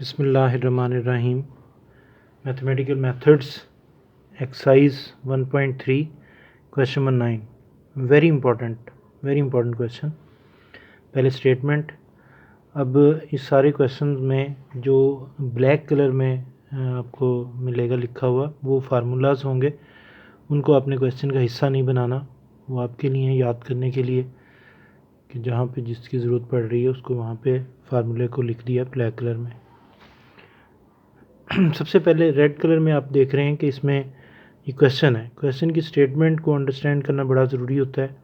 बिस्मिल्लाहिर्रहमानिर्रहीम। Mathematical methods exercise 1.3 question number 9। Very important question. पहले statement. अब इस सारे क्वेश्चन में जो ब्लैक कलर में आपको मिलेगा लिखा हुआ वो फार्मूलाज होंगे, उनको आपने क्वेश्चन का हिस्सा नहीं बनाना, वो आपके लिए याद करने के लिए कि जहाँ पे जिसकी ज़रूरत पड़ रही है उसको वहाँ पे फार्मूले को लिख दिया ब्लैक कलर में। सबसे पहले रेड कलर में आप देख रहे हैं कि इसमें ये क्वेश्चन है। क्वेश्चन की स्टेटमेंट को अंडरस्टैंड करना बड़ा ज़रूरी होता है,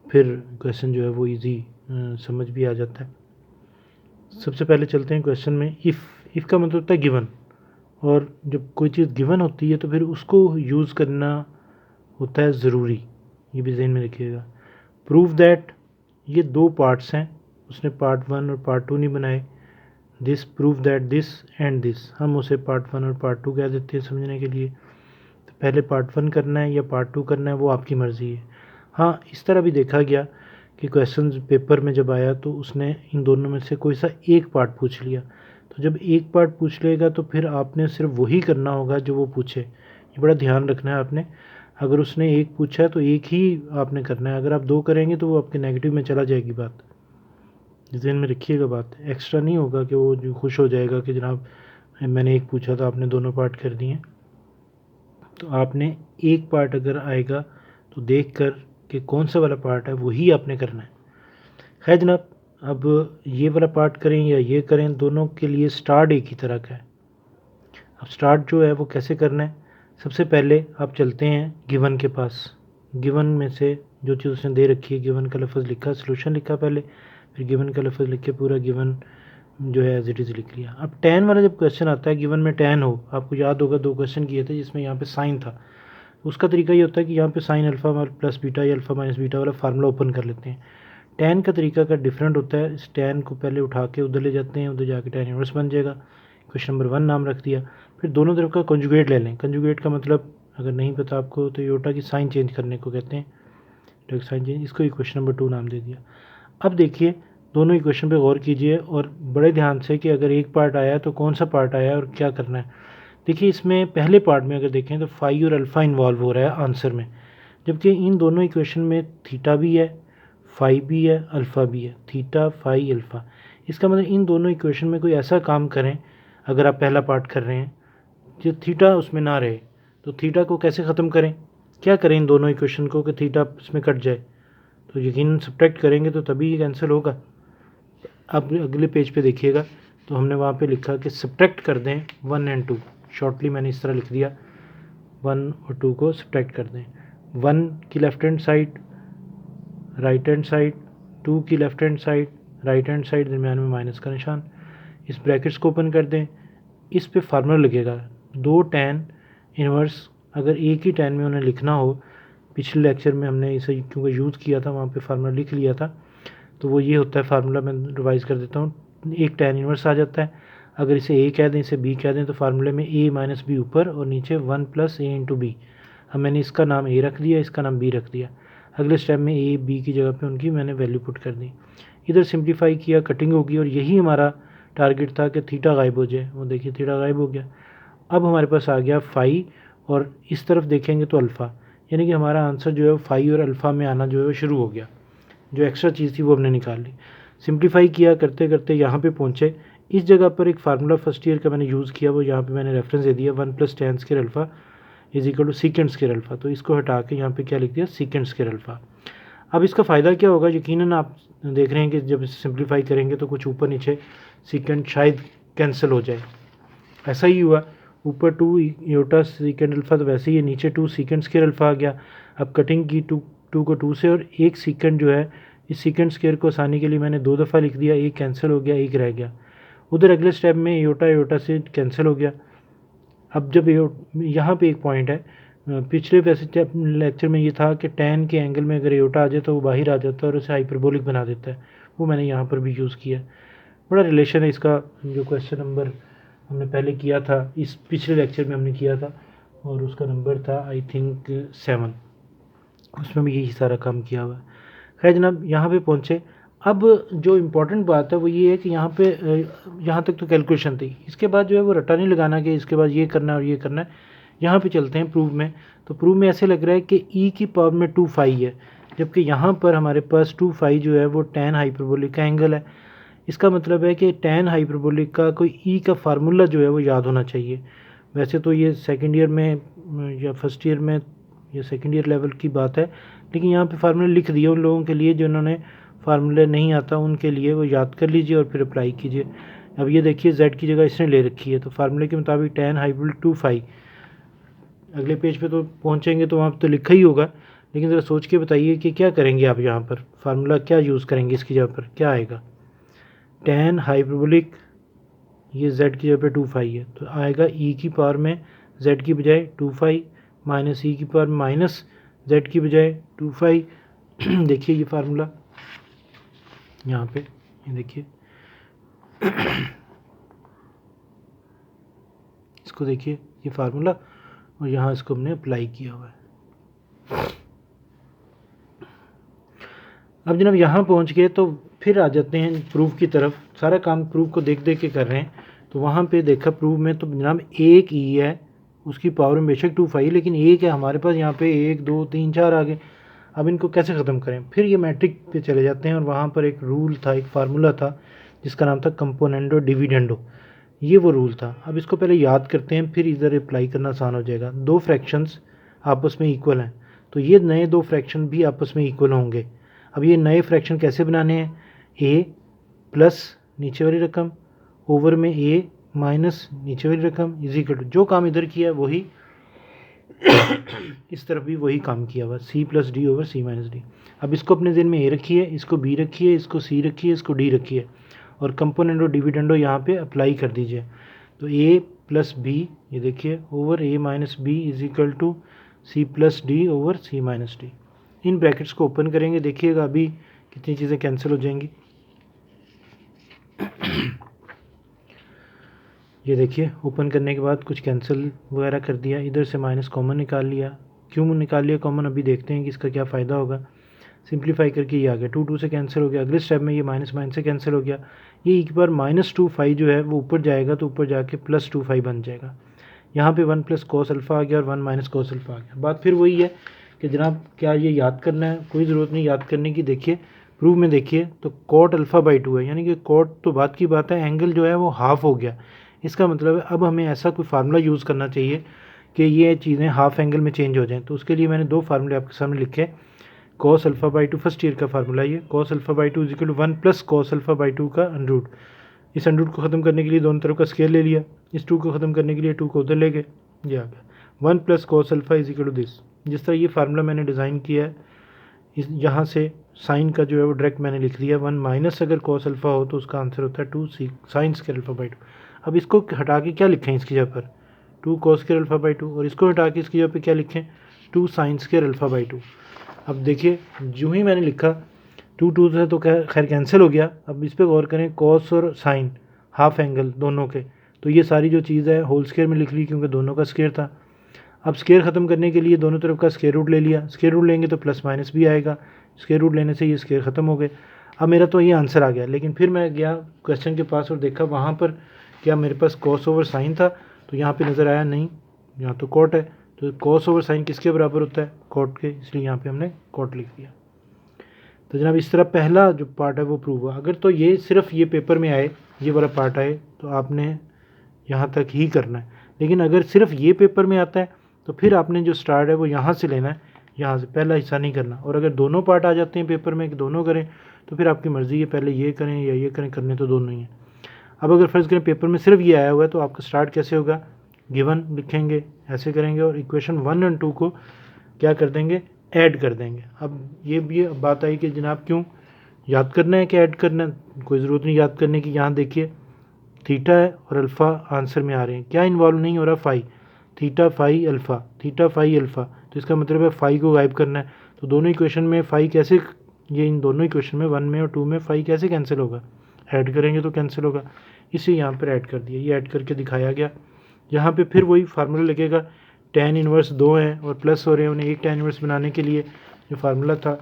फिर क्वेश्चन जो है वो इजी समझ भी आ जाता है। सबसे पहले चलते हैं क्वेश्चन में। इफ़ का मतलब होता है गिवन, और जब कोई चीज़ गिवन होती है तो फिर उसको यूज़ करना होता है ज़रूरी, ये भी ज़हन में रखिएगा। प्रूव दैट, ये दो पार्ट्स हैं, उसने पार्ट 1 और पार्ट 2 नहीं बनाए। This prove that this and this, हम उसे पार्ट 1 और पार्ट 2 कह देते हैं समझने के लिए। तो पहले पार्ट 1 करना है या पार्ट 2 करना है वो आपकी मर्ज़ी है। हाँ, इस तरह भी देखा गया कि क्वेश्चन पेपर में जब आया तो उसने इन दोनों में से कोई सा एक पार्ट पूछ लिया, तो जब एक पार्ट पूछ लेगा तो फिर आपने सिर्फ वही करना होगा जो वो पूछे। ये बड़ा ध्यान रखना है आपने। अगर उसने एक पूछा है तो एक ही आपने करना है, अगर आप दो करेंगे तो वो आपके नेगेटिव में चला जाएगी बात। ज़हन में रखिएगा बात। एक्स्ट्रा नहीं होगा कि वो जो खुश हो जाएगा कि जनाब मैंने एक पूछा था आपने दोनों पार्ट कर दिए। तो आपने एक पार्ट अगर आएगा तो देख कर कि कौन सा वाला पार्ट है वही आपने करना है। खैर जनाब, अब ये वाला पार्ट करें या ये करें, दोनों के लिए स्टार्ट एक ही तरह का है। अब स्टार्ट जो है वो कैसे करना है, सबसे पहले आप चलते हैं गिवन के पास। गिवन में से जो चीज़ उसने दे रखी है, गिवन का लफ्ज़ लिखा, सॉल्यूशन लिखा पहले, फिर गिवन का लफ्ज़ लिख के पूरा गिवन जो है एज इट इज़ लिख लिया। अब टेन वाला जब क्वेश्चन आता है, गिवन में टेन हो, आपको याद होगा 2 क्वेश्चन किए थे जिसमें यहाँ पे साइन था। उसका तरीका ये होता है कि यहाँ पे साइन अल्फ़ा प्लस बीटा या अल्फ़ा माइनस बीटा वाला फार्मूला ओपन कर लेते हैं। टेन का तरीका का डिफरेंट होता है। इस टेन को पहले उठा के उधर ले जाते हैं, उधर जाके टेन इनवर्स बन जाएगा। क्वेश्चन नंबर 1 नाम रख दिया। फिर दोनों तरफ का कंजुगेट ले लें। कंजुगेट का मतलब अगर नहीं पता आपको तो योटा की साइन चेंज करने को कहते हैं, तो साइन चेंज, इसको इक्वेशन नंबर 2 नाम दे दिया। अब देखिए दोनों इक्वेशन पे गौर कीजिए और बड़े ध्यान से कि अगर एक पार्ट आया तो कौन सा पार्ट आया और क्या करना है। देखिए इसमें पहले पार्ट में अगर देखें तो फाई और अल्फ़ा इन्वॉल्व हो रहा है आंसर में, जबकि इन दोनों इक्वेशन में थीटा भी है, फाई भी है, अल्फ़ा भी है। थीटा फाई अल्फ़ा, इसका मतलब इन दोनों इक्वेशन में कोई ऐसा काम करें, अगर आप पहला पार्ट कर रहे हैं जो थीटा उसमें ना रहे, तो थीटा को कैसे ख़त्म करें, क्या करें इन दोनों इक्वेशन को कि थीटा इसमें कट जाए। तो यकीन सब्ट्रैक्ट करेंगे तो तभी ये कैंसिल होगा। अब अगले पेज पे देखिएगा तो हमने वहाँ पे लिखा कि सब्ट्रैक्ट कर दें 1 एंड 2। शॉर्टली मैंने इस तरह लिख दिया, 1 और 2 को सब्ट्रैक्ट कर दें। 1 की left hand side right hand side, 2 की left hand side right hand side, दरमियान में माइनस का निशान। इस ब्रैकेट्स को ओपन कर दें। इस पे फार्मूला लगेगा 2 tan इनवर्स। अगर एक ही tan में उन्हें लिखना हो, पिछले लेक्चर में हमने इसे क्योंकि यूज़ किया था, वहाँ पे फार्मूला लिख लिया था, तो वो ये होता है फार्मूला। मैं रिवाइज़ कर देता हूँ। एक tan इनवर्स आ जाता है। अगर इसे a कह दें, इसे b कह दें, तो फार्मूले में a माइनस बी ऊपर और नीचे 1 प्लस a इंटू बी। अब मैंने इसका नाम a रख दिया, इसका नाम b रख दिया। अगले स्टेप में a b की जगह पे उनकी मैंने वैल्यू पुट कर दी। इधर सिंप्लीफाई किया, कटिंग होगी, और यही हमारा टारगेट था कि थीटा गायब हो जाए। वो देखिए थीटा गायब हो गया। अब हमारे पास आ गया फाई, और इस तरफ देखेंगे तो अल्फ़ा, यानी कि हमारा आंसर जो है फाई और अल्फ़ा में आना जो है वो शुरू हो गया। जो एक्स्ट्रा चीज़ थी वो हमने निकाल ली। सिंप्लीफाई किया करते करते यहाँ पे पहुँचे। इस जगह पर एक फार्मूला फर्स्ट ईयर का मैंने यूज़ किया, वो यहाँ पे मैंने रेफरेंस दे दिया 1 plus tan square alpha is equal to secant square alpha. तो इसको हटा के यहाँ पे क्या लिख दिया, सीकेंड स्क्वायर अल्फ़ा। अब इसका फ़ायदा क्या होगा, यकीनन आप देख रहे हैं कि जब इसे सिंप्लीफाई करेंगे तो कुछ ऊपर नीचे सीकेंड शायद कैंसिल हो जाए। ऐसा ही हुआ, ऊपर 2 योटा सीकेंड अल्फ़ा, तो वैसे ही नीचे 2 सीकेंड स्क्वायर अल्फ़ा आ गया। अब कटिंग की 2 को 2 से, और एक सीकेंड जो है, इस सीकेंड स्क्वायर को आसानी के लिए मैंने 2 दफ़ा लिख दिया, एक कैंसिल हो गया, एक रह गया। उधर अगले स्टेप में योटा से कैंसिल हो गया। अब जब यहाँ पे एक पॉइंट है, पिछले वैसे लेक्चर में ये था कि tan के एंगल में अगर योटा आ जाए तो वो बाहर आ जाता है और उसे हाइपरबोलिक बना देता है। वो मैंने यहाँ पर भी यूज़ किया। बड़ा रिलेशन है इसका, जो क्वेश्चन नंबर हमने पहले किया था, इस पिछले लेक्चर में हमने किया था, और उसका नंबर था आई थिंक 7। उसमें भी यही सारा काम किया हुआ है। खैर जनाब, यहाँ पे पहुँचे। अब जो इम्पोर्टेंट बात है वो ये है कि यहाँ पे यहाँ तक तो कैलकुलेशन थी, इसके बाद जो है वो रटा नहीं लगाना कि इसके बाद ये करना है और ये करना है। यहाँ पे चलते हैं प्रूफ में। तो प्रूफ में ऐसे लग रहा है कि e की पावर में 2 फाई है, जबकि यहाँ पर हमारे पास 2 फाई जो है वो tan हाइपरबोलिक का एंगल है। इसका मतलब है कि tan हाइपरबोलिक का कोई e का फार्मूला जो है वो याद होना चाहिए। वैसे तो ये सेकेंड ईयर में या फर्स्ट ईयर में या सेकेंड ईयर लेवल की बात है, लेकिन यहाँ पे फार्मूला लिख दिया उन लोगों के लिए जिन्होंने फार्मूला नहीं आता उनके लिए, वो याद कर लीजिए और फिर अप्लाई कीजिए। अब ये देखिए z की जगह इसने ले रखी है, तो फार्मूले के मुताबिक tan हाइपरबोलिक 2 फाई। अगले पेज पे तो पहुँचेंगे तो वहाँ पे तो लिखा ही होगा, लेकिन ज़रा सोच के बताइए कि क्या करेंगे आप यहाँ पर, फार्मूला क्या यूज़ करेंगे, इसकी जगह पर क्या आएगा। tan हाइपरबोलिक ये z की जगह पे 2 फाई है, तो आएगा e की पावर में z की बजाय 2 फाई माइनस e की पावर माइनस z की बजाय 2 फाई। देखिए ये फार्मूला यहाँ पे, ये देखिए इसको देखिए ये फार्मूला, और यहाँ इसको हमने अप्लाई किया हुआ है। अब जनाब यहाँ पहुँच गए तो फिर आ जाते हैं प्रूफ की तरफ। सारा काम प्रूफ को देख देख के कर रहे हैं, तो वहाँ पे देखा प्रूफ में तो जनाब एक ई है, उसकी पावर में बेशक 2 फाई, लेकिन एक है हमारे पास यहाँ पे 1 2 3 4 आ गए। अब इनको कैसे ख़त्म करें, फिर ये मैट्रिक पे चले जाते हैं और वहाँ पर एक रूल था, एक फार्मूला था जिसका नाम था कंपोनेंडो डिविडेंडो, ये वो रूल था। अब इसको पहले याद करते हैं, फिर इधर अप्लाई करना आसान हो जाएगा। दो फ्रैक्शंस आपस में इक्वल हैं, तो ये नए दो फ्रैक्शन भी आपस में इक्वल होंगे। अब ये नए फ्रैक्शन कैसे बनाने हैं, a प्लस नीचे वाली रकम ओवर में a माइनस नीचे वाली रकम इज इक्वल टू, जो काम इधर किया वही इस तरफ भी वही काम किया हुआ, c plus d over c minus D. अब इसको अपने ज़हन में a रखिए, इसको b रखिए, इसको c रखिए, इसको d रखिए, और कंपोनेंट और डिविडेंडो यहाँ पे अप्लाई कर दीजिए। तो a प्लस बी, ये देखिए, over a minus b is equal to c plus d over c minus d. इन ब्रैकेट्स को ओपन करेंगे, देखिएगा अभी कितनी चीज़ें कैंसिल हो जाएंगी। ये देखिए ओपन करने के बाद कुछ कैंसिल वगैरह कर दिया, इधर से माइनस कॉमन निकाल लिया। क्यों निकाल लिया कॉमन, अभी देखते हैं कि इसका क्या फ़ायदा होगा। सिंप्लीफाई करके ये आ गया, 2 2 से कैंसिल हो गया। अगले स्टेप में ये माइनस माइनस से कैंसिल हो गया, ये एक बार माइनस 2 फाई जो है वो ऊपर जाएगा तो ऊपर जाके प्लस 2 फाई बन जाएगा। यहाँ पे 1 प्लस कॉस अल्फ़ा आ गया और 1 माइनस कॉस अल्फ़ा आ गया। बात फिर वही है कि जनाब क्या ये याद करना है, कोई ज़रूरत नहीं याद करने की। देखिए प्रूफ में देखिए तो कॉट अल्फ़ा बाई 2 है, यानी कि कॉट तो बात की बात है, एंगल जो है वो हाफ़ हो गया। इसका मतलब है अब हमें ऐसा कोई फार्मूला यूज़ करना चाहिए कि ये चीज़ें हाफ़ एंगल में चेंज हो जाएँ। तो उसके लिए मैंने दो फार्मूले आपके सामने लिखे। Cos alpha by 2 first year का फार्मूला, ये cos alpha by 2 is equal to 1 plus cos alpha by 2 का अंडरूट। इस अंडरूट को ख़त्म करने के लिए दोनों तरफ का स्केयर ले लिया, इस 2 को ख़त्म करने के लिए 2 को उधर ले गए, ये आ गया 1 plus cos alpha is equal to this. जिस तरह ये फार्मूला मैंने डिज़ाइन किया है, इस यहाँ से साइन का जो है वो डायरेक्ट मैंने लिख दिया। 1 माइनस अगर कॉस अल्फ़ा हो तो उसका आंसर होता है 2 साइन स्केयर अल्फ़ा बाई 2। अब इसको हटा के क्या लिखें इसकी जगह पर, 2 कॉस स्केयर अल्फ़ा बाई 2, और इसको हटा के इसकी जगह पर क्या लिखें, 2 साइन स्केयर अल्फ़ा बाई 2। अब देखिए जो ही मैंने लिखा 2 2 से तो खैर कैंसिल हो गया। अब इस पर गौर करें, कॉस और साइन हाफ एंगल दोनों के, तो ये सारी जो चीज़ है होल स्केयर में लिख ली क्योंकि दोनों का स्केयर था। अब स्केयर ख़त्म करने के लिए दोनों तरफ का स्केयर रूट ले लिया, स्केयर रूट लेंगे तो प्लस माइनस भी आएगा, स्केयर रूट लेने से ये स्केयर ख़त्म हो गए। अब मेरा तो ये आंसर आ गया, लेकिन फिर मैं गया क्वेश्चन के पास और देखा वहाँ पर क्या मेरे पास कॉस ओवर साइन था, तो यहाँ पे नज़र आया नहीं, यहाँ तो कॉट है, तो कॉस ओवर साइन किसके बराबर होता है, कॉट के, इसलिए यहाँ पे हमने कॉट लिख दिया। तो जनाब इस तरह पहला जो पार्ट है वो प्रूव हुआ। अगर तो ये सिर्फ ये पेपर में आए, ये वाला पार्ट आए, तो आपने यहाँ तक ही करना है, लेकिन अगर सिर्फ ये पेपर में आता है तो फिर आपने जो स्टार्ट है वो यहाँ से लेना है, यहाँ से पहला हिस्सा नहीं करना। और अगर दोनों पार्ट आ जाते हैं पेपर में कि दोनों करें तो फिर आपकी मर्ज़ी है, पहले ये करें या ये करें, करने तो दोनों ही हैं। अब अगर फ़र्ज़ करें पेपर में सिर्फ ये आया हुआ है तो आपका स्टार्ट कैसे होगा, गिवन लिखेंगे, ऐसे करेंगे और इक्वेशन 1 और 2 को क्या कर देंगे, ऐड कर देंगे। अब ये भी बात आई कि जनाब क्यों याद करना है कि ऐड करना है, कोई ज़रूरत नहीं याद करने की। यहाँ देखिए थीटा है और अल्फ़ा आंसर में आ रहे हैं, क्या इन्वॉल्व नहीं हो रहा, phi, theta phi alpha, theta phi alpha, तो इसका मतलब है फ़ाई को गायब करना है। तो दोनों इक्वेशन में फ़ाई कैसे, ये इन दोनों इक्वेशन में 1 में और 2 में फ़ाई कैसे कैंसिल होगा, ऐड करेंगे तो कैंसिल होगा, इसे यहाँ पर ऐड कर दिया, ये ऐड करके दिखाया गया। यहाँ पे फिर वही फार्मूला लगेगा, tan इनवर्स 2 हैं और प्लस हो रहे हैं, उन्हें एक tan इनवर्स बनाने के लिए जो फार्मूला था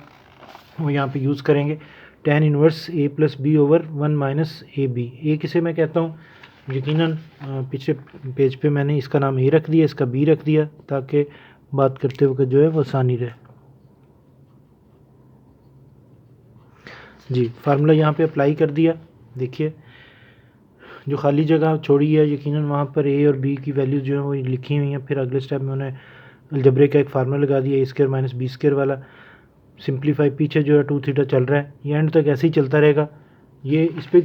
वो यहाँ पे यूज़ करेंगे। tan inverse a plus B over 1 minus A B. A किसे मैं कहता हूँ, यकीनन पिछले पेज पे मैंने इसका नाम a रख दिया, इसका b रख दिया, ताकि बात करते वक्त जो है वो आसानी रहे। जी, फार्मूला यहाँ पे अप्लाई कर दिया। देखिए जो खाली जगह छोड़ी है यकीनन वहाँ पर a और b की वैल्यूज़ जो है वो लिखी हुई हैं। फिर अगले स्टेप में उन्हें अलजबरे का एक फार्मूला लगा दिया, a square minus b square वाला। सिंप्लीफाई पीछे जो है 2 थीटा चल रहा है, ये एंड तक ऐसे ही चलता रहेगा। ये इस पर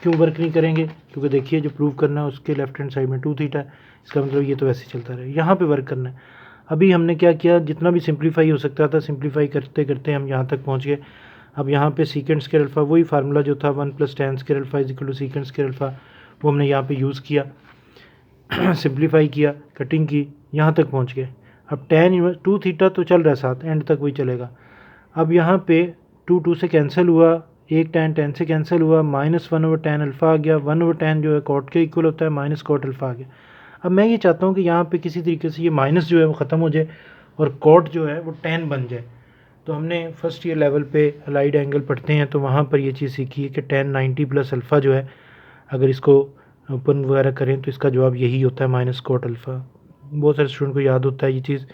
क्यों वर्क नहीं करेंगे, क्योंकि देखिए जो प्रूव करना है उसके लेफ्ट हैंड साइड में 2 थीटा है, इसका मतलब ये तो वैसे ही चलता रहेगा। यहाँ पे वर्क करना है। अभी हमने क्या किया, जितना भी सिंप्लीफाई हो सकता था सिंप्लीफाई करते करते हम यहाँ तक पहुँच गए। अब यहाँ पे सीकेंड स्क्वायर अल्फा, वही फार्मूला जो था 1 plus tan square alpha is equal to secant square alpha, वो हमने यहाँ पे यूज़ किया, सिंप्लीफाई किया, कटिंग की, यहाँ तक पहुँच गए। अब tan 2 थीटा तो चल रहा है साथ, एंड तक वही चलेगा। अब यहाँ पे 2 से कैंसिल हुआ, एक tan से कैंसिल हुआ, -1 ओवर tan अल्फ़ा आ गया, 1 ओवर tan जो है कॉट के इक्वल होता है, माइनस कॉट अल्फ़ा आ गया। अब मैं ये चाहता हूँ कि यहाँ पे किसी तरीके से ये माइनस जो है वो ख़त्म हो जाए और कॉट जो है वो tan बन जाए। तो हमने फर्स्ट ईयर लेवल पे अलाइड एंगल पढ़ते हैं तो वहाँ पर ये चीज़ सीखी है कि tan 90 प्लस अल्फ़ा जो है, अगर इसको ओपन वगैरह करें तो इसका जवाब यही होता है माइनस कॉट अल्फ़ा। बहुत सारे स्टूडेंट को याद होता है ये चीज़।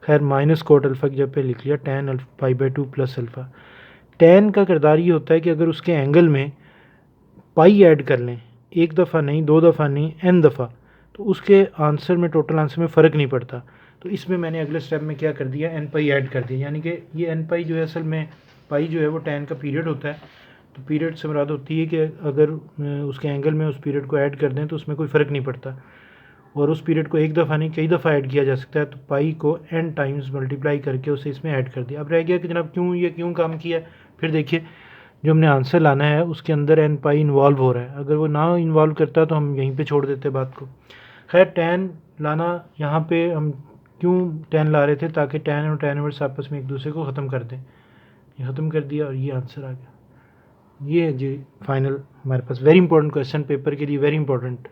खैर माइनस कॉट अल्फ़ा की जगह पे लिख लिया tan π/2 प्लस अल्फ़ा। tan का किरदार ये होता है कि अगर उसके एंगल में पाई ऐड कर लें, एक दफ़ा नहीं, 2 दफ़ा नहीं, n दफ़ा, तो उसके आंसर में, टोटल आंसर में फ़र्क नहीं पड़ता। तो इसमें मैंने अगले स्टेप में क्या कर दिया, n पाई ऐड कर दिया, यानी कि ये n पाई जो है असल में पाई जो है वो tan का पीरियड होता है। तो पीरियड से मुराद होती है कि अगर उसके एंगल में उस पीरियड को ऐड कर दें तो उसमें कोई फ़र्क नहीं पड़ता, और उस पीरियड को एक दफ़ा नहीं कई दफ़ा ऐड किया जा सकता है। तो पाई को n टाइम्स मल्टीप्लाई करके उसे इसमें ऐड कर दिया। अब रह गया कि जनाब क्यों काम किया। फिर देखिए जो हमने आंसर लाना है उसके अंदर n पाई इन्वॉल्व हो रहा है, अगर वो ना इन्वॉल्व करता तो हम यहीं पे छोड़ देते बात को। खैर tan लाना, यहाँ पे हम क्यों tan ला रहे थे, ताकि tan और tan इनवर्स आपस में एक दूसरे को ख़त्म कर दें। ये ख़त्म कर दिया और ये आंसर आ गया। ये है जी फाइनल हमारे पास वेरी इंपॉर्टेंट क्वेश्चन, पेपर के लिए वेरी इंपॉर्टेंट।